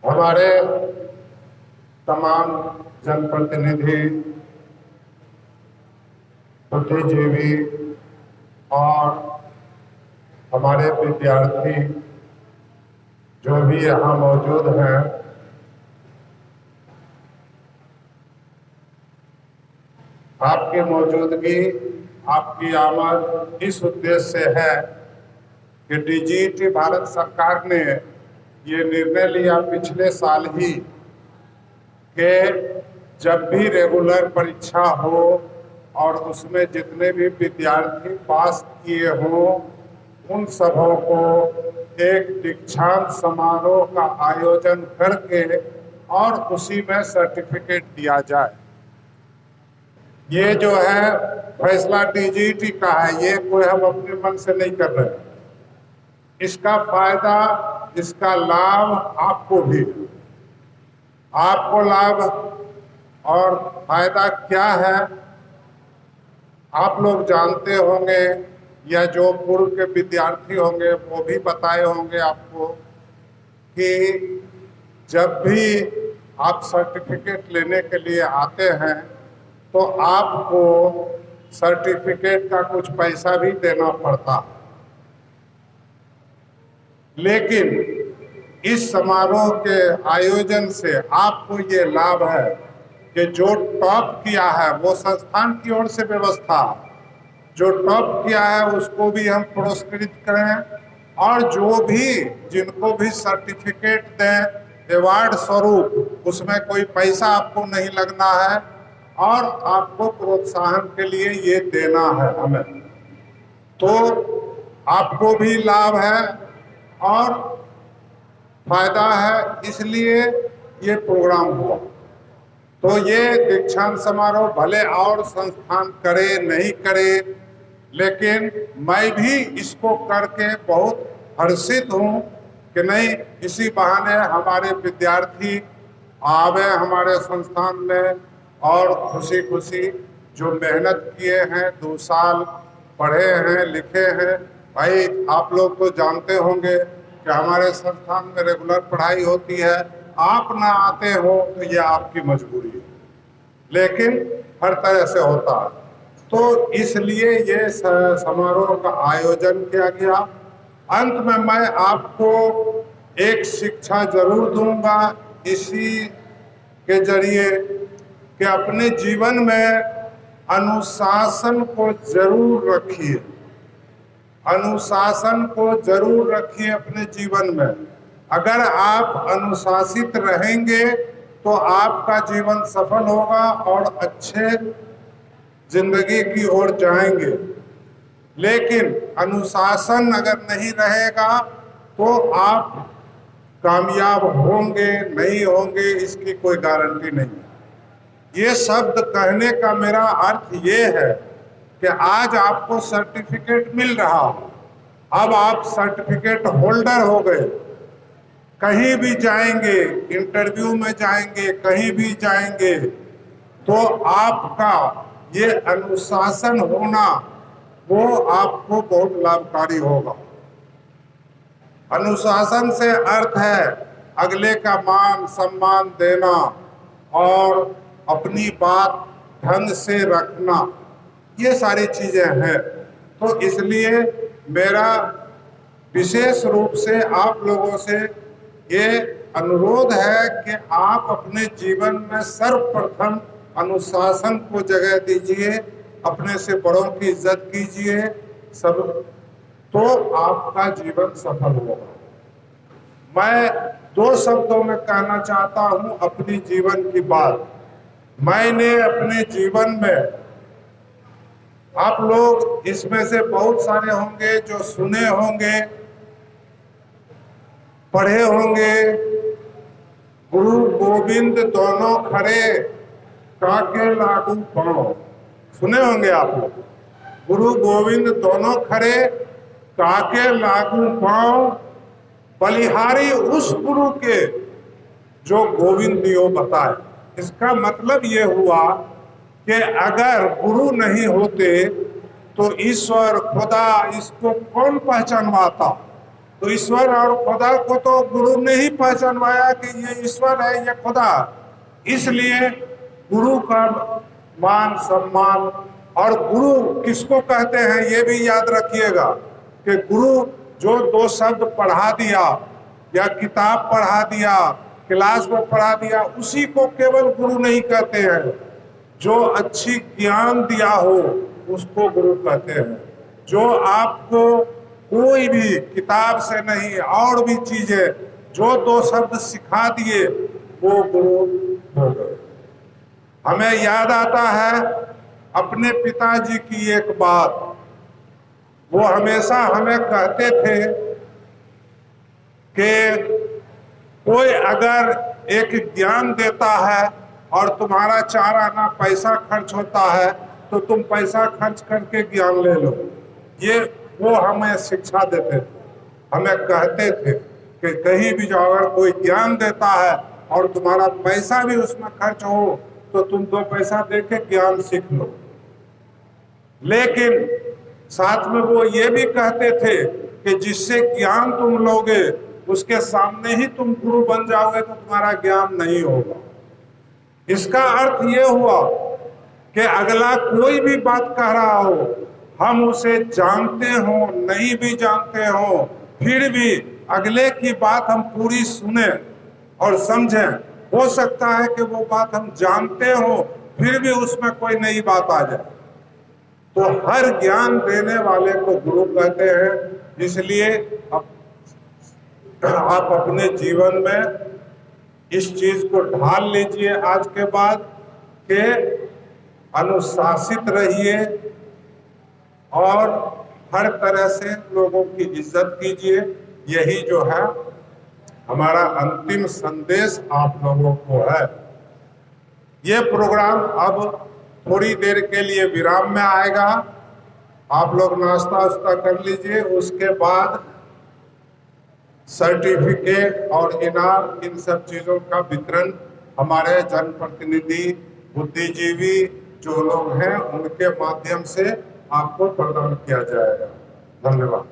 हमारे तमाम जनप्रतिनिधि, बुद्धिजीवी और हमारे विद्यार्थी जो भी यहाँ मौजूद हैं, आपकी मौजूदगी, आपकी आमद इस उद्देश्य से है कि डीजीटी भारत सरकार ने ये निर्णय लिया पिछले साल ही कि जब भी रेगुलर परीक्षा हो और उसमें जितने भी विद्यार्थी पास किए हों उन सबों को एक दीक्षांत समारोह का आयोजन करके और उसी में सर्टिफिकेट दिया जाए। ये जो है फैसला डीजीटी का है, ये कोई हम अपने मन से नहीं कर रहे। इसका फायदा, इसका लाभ आपको भी, आपको लाभ और फायदा क्या है आप लोग जानते होंगे, या जो पूर्व के विद्यार्थी होंगे वो भी बताए होंगे आपको कि जब भी आप सर्टिफिकेट लेने के लिए आते हैं तो आपको सर्टिफिकेट का कुछ पैसा भी देना पड़ता है। लेकिन इस समारोह के आयोजन से आपको ये लाभ है कि जो टॉप किया है वो संस्थान की ओर से व्यवस्था, जो टॉप किया है उसको भी हम पुरस्कृत करें, और जो भी जिनको भी सर्टिफिकेट दें अवार्ड स्वरूप, उसमें कोई पैसा आपको नहीं लगना है और आपको प्रोत्साहन के लिए ये देना है हमें, तो आपको भी लाभ है और फायदा है, इसलिए ये प्रोग्राम हुआ। तो ये दीक्षांत समारोह भले और संस्थान करे नहीं करे, लेकिन मैं भी इसको करके बहुत हर्षित हूँ कि नहीं, इसी बहाने हमारे विद्यार्थी आवे हमारे संस्थान में और खुशी खुशी जो मेहनत किए हैं, 2 साल पढ़े हैं, लिखे हैं। भाई आप लोग तो जानते होंगे कि हमारे संस्थान में रेगुलर पढ़ाई होती है, आप ना आते हो तो ये आपकी मजबूरी है, लेकिन हर तरह से होता है। तो इसलिए ये समारोह का आयोजन किया गया। अंत में मैं आपको एक शिक्षा जरूर दूंगा इसी के जरिए कि अपने जीवन में अनुशासन को जरूर रखिए, अनुशासन को जरूर रखिए अपने जीवन में। अगर आप अनुशासित रहेंगे तो आपका जीवन सफल होगा और अच्छे जिंदगी की ओर जाएंगे। लेकिन अनुशासन अगर नहीं रहेगा तो आप कामयाब होंगे नहीं होंगे इसकी कोई गारंटी नहीं। ये शब्द कहने का मेरा अर्थ ये है कि आज आपको सर्टिफिकेट मिल रहा हो, अब आप सर्टिफिकेट होल्डर हो गए, कहीं भी जाएंगे, इंटरव्यू में जाएंगे, कहीं भी जाएंगे, तो आपका ये अनुशासन होना वो आपको बहुत लाभकारी होगा। अनुशासन से अर्थ है अगले का मान सम्मान देना और अपनी बात ढंग से रखना, ये सारी चीजें हैं। तो इसलिए मेरा विशेष रूप से आप लोगों से ये अनुरोध है कि आप अपने जीवन में सर्वप्रथम अनुशासन को जगह दीजिए, अपने से बड़ों की इज्जत कीजिए, सब, तो आपका जीवन सफल होगा। मैं 2 शब्दों में कहना चाहता हूं अपनी जीवन की बात। मैंने अपने जीवन में, आप लोग इसमें से बहुत सारे होंगे जो सुने होंगे, पढ़े होंगे, गुरु गोविंद दोनों खड़े काके लागू पांव, सुने होंगे आप लोग। गुरु गोविंद दोनों खड़े काके लागू पांव, बलिहारी उस गुरु के जो गोविंद दियो बताए। इसका मतलब ये हुआ कि अगर गुरु नहीं होते तो ईश्वर खुदा इसको कौन पहचानवाता। तो ईश्वर और खुदा को तो गुरु ने ही पहचानवाया कि ये ईश्वर है, ये खुदा। इसलिए गुरु का मान सम्मान, और गुरु किसको कहते हैं ये भी याद रखिएगा कि गुरु जो 2 शब्द पढ़ा दिया या किताब पढ़ा दिया, क्लास में पढ़ा दिया, उसी को केवल गुरु नहीं कहते हैं। जो अच्छी ज्ञान दिया हो उसको गुरु कहते हैं। जो आपको कोई भी किताब से नहीं और भी चीजें जो 2 शब्द सिखा दिए वो गुरु हो गए। हमें याद आता है अपने पिताजी की एक बात। वो हमेशा हमें कहते थे कि कोई अगर एक ज्ञान देता है और तुम्हारा 4 आना पैसा खर्च होता है तो तुम पैसा खर्च करके ज्ञान ले लो। ये वो हमें शिक्षा देते थे, हमें कहते थे कि कहीं भी जाओ अगर कोई ज्ञान देता है और तुम्हारा पैसा भी उसमें खर्च हो तो तुम 2 पैसा दे के ज्ञान सीख लो। लेकिन साथ में वो ये भी कहते थे कि जिससे ज्ञान तुम लोगे उसके सामने ही तुम गुरु बन जाओगे तो तुम्हारा ज्ञान नहीं होगा। इसका अर्थ ये हुआ कि अगला कोई भी बात कह रहा हो, हम उसे जानते हो नहीं भी जानते हो, फिर भी अगले की बात हम पूरी सुने और समझें। हो सकता है कि वो बात हम जानते हो फिर भी उसमें कोई नई बात आ जाए। तो हर ज्ञान देने वाले को गुरु कहते हैं। इसलिए आप अपने जीवन में इस चीज को ढाल लीजिए आज के बाद कि अनुशासित रहिए और हर तरह से लोगों की इज्जत कीजिए। यही जो है हमारा अंतिम संदेश आप लोगों को है। ये प्रोग्राम अब थोड़ी देर के लिए विराम में आएगा। आप लोग नाश्ता वास्ता कर लीजिए, उसके बाद सर्टिफिकेट और इनाम इन सब चीज़ों का वितरण हमारे जनप्रतिनिधि बुद्धिजीवी जो लोग हैं उनके माध्यम से आपको प्रदान किया जाएगा। धन्यवाद।